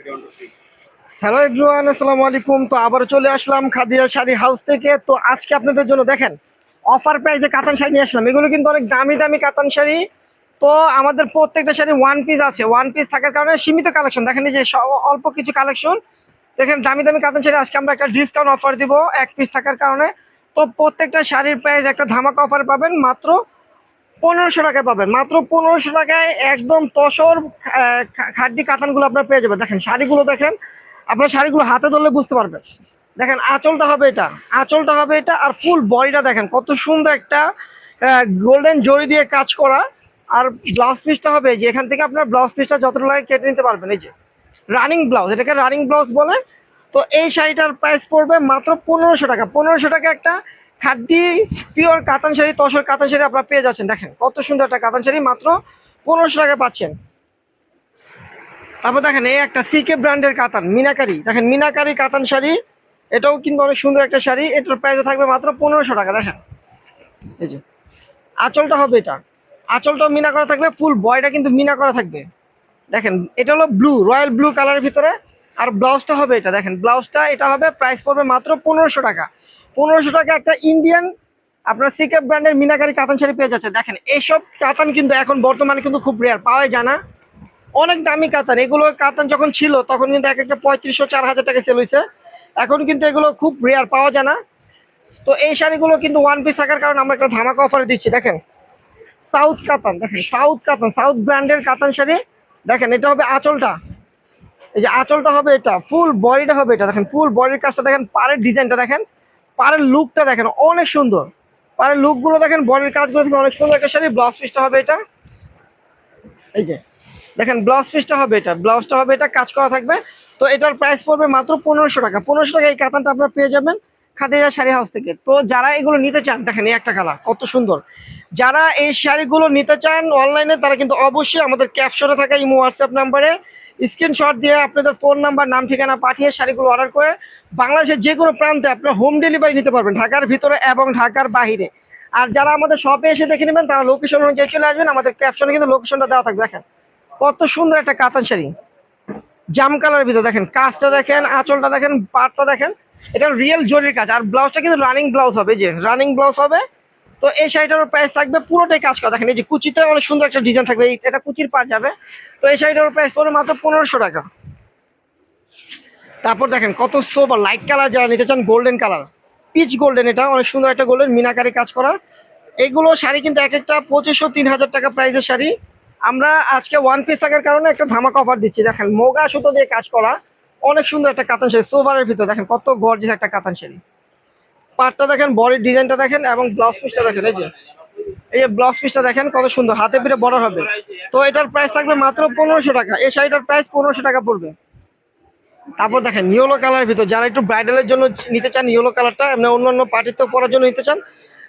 Hello everyone, আসসালামু আলাইকুম। তো আবার চলে আসলাম খাদিজা শাড়ি হাউস থেকে। তো আজকে আপনাদের জন্য দেখেন অফার প্রাইসে কাতান শাড়ি নিয়ে আসলাম। এগুলো কিন্তু অনেক দামি দামি কাতান শাড়ি। তো আমাদের প্রত্যেকটা শাড়ি ওয়ান পিস আছে, ওয়ান পিস থাকার কারণে সীমিত কালেকশন। দেখেন এই যে অল্প কিছু কালেকশন দেখেন, দামি দামি কাতান শাড়ি। আজকে আমরা একটা ডিসকাউন্ট অফার দিব এক পিস থাকার কারণে। তো প্রত্যেকটা শাড়ির প্রাইস একটা ধামাকা অফার পাবেন, মাত্র 1500 টাকায় পাবেন। মাত্র 1500 টাকায় একদম তসর খাড্ডি কাতানগুলো আপনার পেয়ে যাবেন। দেখেন শাড়িগুলো দেখেন, আপনার শাড়িগুলো হাতে ধরলে বুঝতে পারবেন। দেখেন আঁচলটা হবে এটা, আঁচলটা হবে এটা, আর ফুল বডিটা দেখেন কত সুন্দর একটা গোল্ডেন জরি দিয়ে কাজ করা। আর ব্লাউজ পিসটা হবে যে এখান থেকে আপনার ব্লাউজ পিসটা যতটা লাগে কেটে নিতে পারবেন। এই যে রানিং ব্লাউজ, এটাকে রানিং ব্লাউজ বলে। তো এই শাড়িটার প্রাইস পড়বে মাত্র 1500 টাকা। 1500 টাকা একটা খাদ্যি পিওর কাতান শাড়ি, তসর কাতান শাড়ি আপনারা পেয়ে যাচ্ছেন। দেখেন কত সুন্দর একটা কাতান শাড়ি মাত্র 1500 টাকায় পাচ্ছেন। তারপর দেখেন এই একটা সিকে ব্র্যান্ডের কাতান মিনাকারি, দেখেন মিনাকারি কাতান শাড়ি, এটাও কিন্তু অনেক সুন্দর একটা শাড়ি। এটার প্রাইস থাকবে মাত্র 1500 টাকা। দেখেন এই যে আঁচলটা হবে এটা, আঁচলটাও মিনা করা থাকবে, ফুল বয়টা কিন্তু মিনা করা থাকবে। দেখেন এটা হলো ব্লু, রয়্যাল ব্লু কালারের ভিতরে। আর ব্লাউজটা হবে এটা, দেখেন ব্লাউজটা এটা হবে, প্রাইস পড়বে মাত্র 1500 টাকা। 1500 টাকা একটা ইন্ডিয়ান আপনার সিকে ব্র্যান্ডের মিনাকারি কাতান শাড়ি পেয়ে যাচ্ছে। দেখেন এইসব কাতান কিন্তু এখন বর্তমানে কিন্তু খুব রেয়ার, পাওয়া যায় না। অনেক দামি কাতান এগুলো, কাতান যখন ছিল তখন কিন্তু এক একটা 3500 4000 টাকা সেল হয়েছে। এখন কিন্তু এগুলো খুব রেয়ার, পাওয়া যায় না। তো এই শাড়িগুলো কিন্তু ওয়ান পিস থাকার কারণে আমরা একটা ধামাকা অফারে দিচ্ছি। দেখেন সাউথ কাতান, দেখেন সাউথ কাতান, সাউথ ব্র্যান্ডের কাতান শাড়ি। দেখেন এটা হবে আঁচলটা, এই যে আঁচলটা হবে এটা, ফুল বডিটা হবে এটা। দেখেন ফুল বডির কাজটা দেখেন, পাড়ের ডিজাইনটা দেখেন, পাড়ের লুকটা দেখেন অনেক সুন্দর। পাড়ের লুকগুলো দেখেন, বডির কাজগুলো দেখেন অনেক সুন্দর একটা শাড়ি। ব্লাউজ পিসটা হবে এটা, এই যে দেখেন ব্লাউজ পিসটা হবে এটা, ব্লাউজটা হবে এটা, কাজ করা থাকবে। তো এটার প্রাইস পড়বে মাত্র 1500 টাকা। 1500 টাকা এই কাতানটা আপনারা পেয়ে যাবেন খাদিজা শাড়ি হাউস থেকে। তো যারা এগুলো নিতে চান, দেখেন এই একটা কালার কত সুন্দর। যারা এই শাড়িগুলো নিতে চান অনলাইনে, তারা কিন্তু অবশ্যই আমাদের ক্যাপশনে থাকা ইমো হোয়াটসঅ্যাপ নাম্বারে স্ক্রিনশট দিয়ে আপনাদের ফোন নাম্বার নাম ঠিকানা পাঠিয়ে শাড়িগুলো অর্ডার করে বাংলাদেশের যে কোনো প্রান্তে আপনারা হোম ডেলিভারি নিতে পারবেন, ঢাকার ভিতরে এবং ঢাকার বাহিরে। আর যারা আমাদের শপে এসে দেখে নেবেন, তারা লোকেশন অনুযায়ী চলে আসবেন। আমাদের ক্যাপশনে কিন্তু লোকেশনটা দেওয়া থাকবে। দেখেন কত সুন্দর একটা কাতান শাড়ি, জাম কালারের ভিতর। দেখেন কাজটা দেখেন, আঁচলটা দেখেন, পাটটা দেখেন, এটা রিয়েল জরির কাজ। আর ব্লাউজটা কিন্তু রানিং ব্লাউজ হবে, যে রানিং ব্লাউজ হবে। তো এই শাড়িটার প্রাইস থাকবে পুরোটাই কাজ করা। দেখেন এই যে কুচিতে অনেক সুন্দর একটা ডিজাইন থাকবে, এটা কুচির পাট যাবে। তো এই শাড়িটার প্রাইস পড়বে মাত্র 1500 টাকা। তারপর দেখেন কত সোবার লাইট কালার, যারা নিতে চান গোল্ডেন কালার, পিচ গোল্ডেন, এটা অনেক সুন্দর একটা গোল্ডেন মিনাকারি কাজ করা। এইগুলো শাড়ি কিন্তু এক একটা 2500 3000 টাকা প্রাইসের শাড়ি। আমরা আজকে ওয়ান পিস থাকার কারণে একটা ধামাকা অফার দিচ্ছি। দেখেন মোগা সুতো দিয়ে কাজ করা অনেক সুন্দর একটা কাতান শাড়ি, সোভারের ভিতর। দেখেন কত গর্জিয়াস একটা কাতান শাড়ি। পাটটা দেখেন, বডির ডিজাইনটা দেখেন, এবং ব্লাউজ পিসটা দেখেন, এই যে ব্লাউজ পিসটা দেখেন কত সুন্দর, হাতে পিঠে বর্ডার হবে। তো এটার প্রাইস থাকবে মাত্র 1500 টাকা। এই শাড়িটার প্রাইস 1500 টাকা পড়বে। তারপর দেখেন ইয়েলো কালারের ভিতর, যারা একটু ব্রাইডালের জন্য নিতে চান ইয়েলো কালারটা, এমনি অন্যান্য পার্টিতেও পরার জন্য নিতে চান,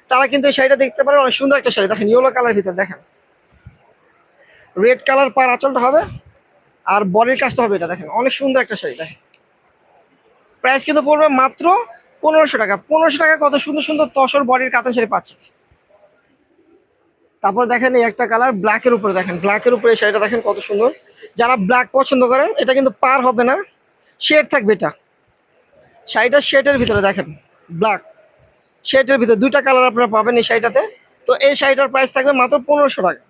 তারা কিন্তু এই শাড়িটা দেখতে পারেন। অনেক সুন্দর একটা শাড়ি, দেখেন ইয়েলো কালারের ভিতর। দেখেন রেড কালার পার আঁচলটা হবে, আর বডির কাজটা হবে এটা। দেখেন অনেক সুন্দর একটা শাড়ি। দেখেন প্রাইস কিন্তু পড়বে মাত্র 1500 টাকা। 1500 টাকা কত সুন্দর সুন্দর তসর বডির কাতান শাড়ি পাচ্ছে। তারপর দেখেন এই একটা কালার ব্ল্যাকের উপরে, দেখেন ব্ল্যাকের উপরে এই শাড়িটা দেখেন কত সুন্দর। যারা ব্ল্যাক পছন্দ করেন, এটা কিন্তু পার হবে না, শেড থাকবে এটা। শাড়িটা শেডের ভিতরে দেখেন, ব্ল্যাক শেডের ভিতরে দুইটা কালার আপনারা পাবেন এই শাড়িটাতে। তো এই শাড়িটার প্রাইস থাকবে মাত্র 1500 টাকা।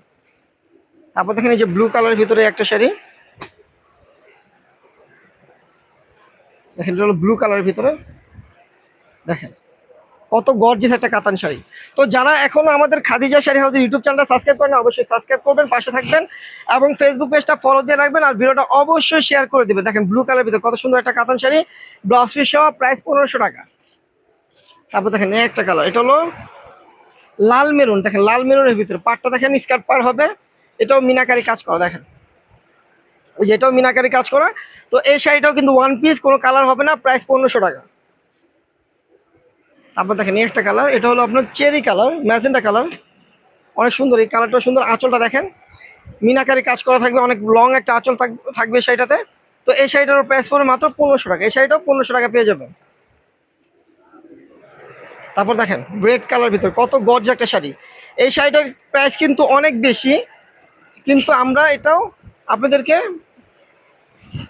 তারপর দেখেন এই যে ব্লু কালারের ভিতরে একটা শাড়ি, দেখেন এটা হলো ব্লু কালারের ভিতরে। দেখেন কত গর্জিয়াস একটা কাতান শাড়ি। তো যারা এখনো আমাদের খাদিজা শাড়ি হাউসের ইউটিউব চ্যানেলটা সাবস্ক্রাইব করেন, অবশ্যই সাবস্ক্রাইব করবেন, পাশে থাকবেন, এবং ফেসবুক পেজটা ফলো দিয়ে রাখবেন, আর ভিডিওটা অবশ্যই শেয়ার করে দিবেন। দেখেন ব্লু কালারের ভিতরে কত সুন্দর একটা কাতান শাড়ি, ব্লাউজ পিস সহ, প্রাইস 1500 টাকা। তারপর দেখেন এই একটা কালার, এটা হলো লাল মেরুন। দেখেন লাল মেরুনের ভিতরে পাটটা দেখেন স্কার্ট পার হবে, এটাও মিনাকারি কাজ করা। দেখেন ওই যে এটাও মিনাকারি কাজ করা। তো এই শাড়িটাও কিন্তু ওয়ান পিস, কোনো কালার হবে না, প্রাইস 1500 টাকা। তারপর দেখেন এই একটা কালার, এটা হলো আপনার চেরি কালার, ম্যাজেন্টা কালার, অনেক সুন্দর। এই কালারটা সুন্দর, আঁচলটা দেখেন মিনাকারি কাজ করা থাকবে, অনেক লং একটা আঁচল থাকবে শাড়িটাতে। তো এই শাড়িটার প্রাইস পড়বে মাত্র 1500 টাকা। এই শাড়িটাও 1500 টাকা পেয়ে যাবেন। তারপর দেখেন রেড কালার ভিতর কত গর্জিয়াস একটা শাড়ি। এই শাড়িটার প্রাইস কিন্তু অনেক বেশি, কিন্তু আমরা এটাও আপনাদেরকে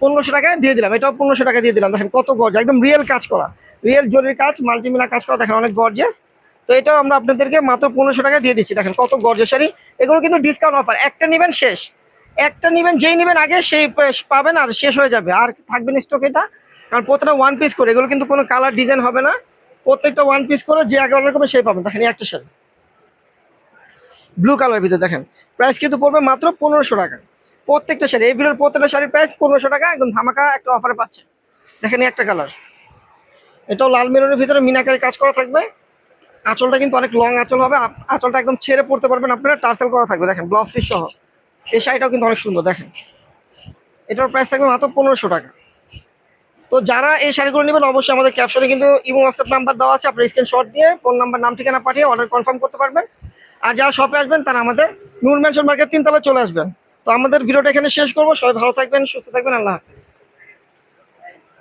1500 টাকায় দিয়ে দিলাম, এটাও 1500 টাকা দিয়ে দিলাম। দেখেন কত গর্জিয়াস, একদম রিয়েল কাজ করা, রিয়েল জরির কাজ, মাল্টিমিনা কাজ করা, দেখেন অনেক গর্জিয়াস। তো এটাও আমরা আপনাদেরকে মাত্র 1500 টাকা দিয়ে দিচ্ছি। দেখেন কত গর্জিয়াস শাড়ি, এগুলো কিন্তু ডিসকাউন্ট অফার, একটা নেবেন শেষ, একটা নেবেন, যেই নেবেন আগে সেই পাবেন, আর শেষ হয়ে যাবে, আর থাকবে না স্টক এটা। কারণ প্রত্যেকটা ওয়ান পিস করে, এগুলো কিন্তু কোনো কালার ডিজাইন হবে না, প্রত্যেকটা ওয়ান পিস করে, যে আগে অর্ডার করবে সেই পাবেন। দেখেন এই একটা শাড়ি ব্লু কালার ভিতরে, দেখেন প্রাইস কিন্তু পড়বে মাত্র 1500 টাকা প্রত্যেকটা শাড়ি। এই ভিডিওর প্রত্যেকটা শাড়ির প্রাইস 1500 টাকা, একদম ধামাকা একটা অফারে পাচ্ছে। দেখেন এই একটা কালার, এটাও লাল মেরুনের ভিতরে মিনাকারি কাজ করা থাকবে। আঁচলটা কিন্তু অনেক লং আঁচল হবে, আঁচলটা একদম ছেড়ে পড়তে পারবেন আপনারা, টার্সেল করা থাকবে, দেখেন ব্লাউজ পিস সহ। এই শাড়িটাও কিন্তু অনেক সুন্দর, দেখেন এটার প্রাইস থাকবে মাত্র 1500 টাকা। তো যারা এই শাড়িগুলো নেবেন অবশ্যই আমাদের ক্যাপশনে কিন্তু ইমো হোয়াটসঅ্যাপ নাম্বার দেওয়া আছে, আপনার স্ক্রিনশট দিয়ে ফোন নাম্বার, নাম, ঠিকানা পাঠিয়ে অর্ডার কনফার্ম করতে পারবেন। আর যারা শপে আসবেন তারা আমাদের নূর ম্যানশন মার্কেট 3 তলায় চলে আসবেন। তো আমাদের ভিডিওটা এখানে শেষ করবো, সবাই ভালো থাকবেন, সুস্থ থাকবেন, আল্লাহ হাফেজ।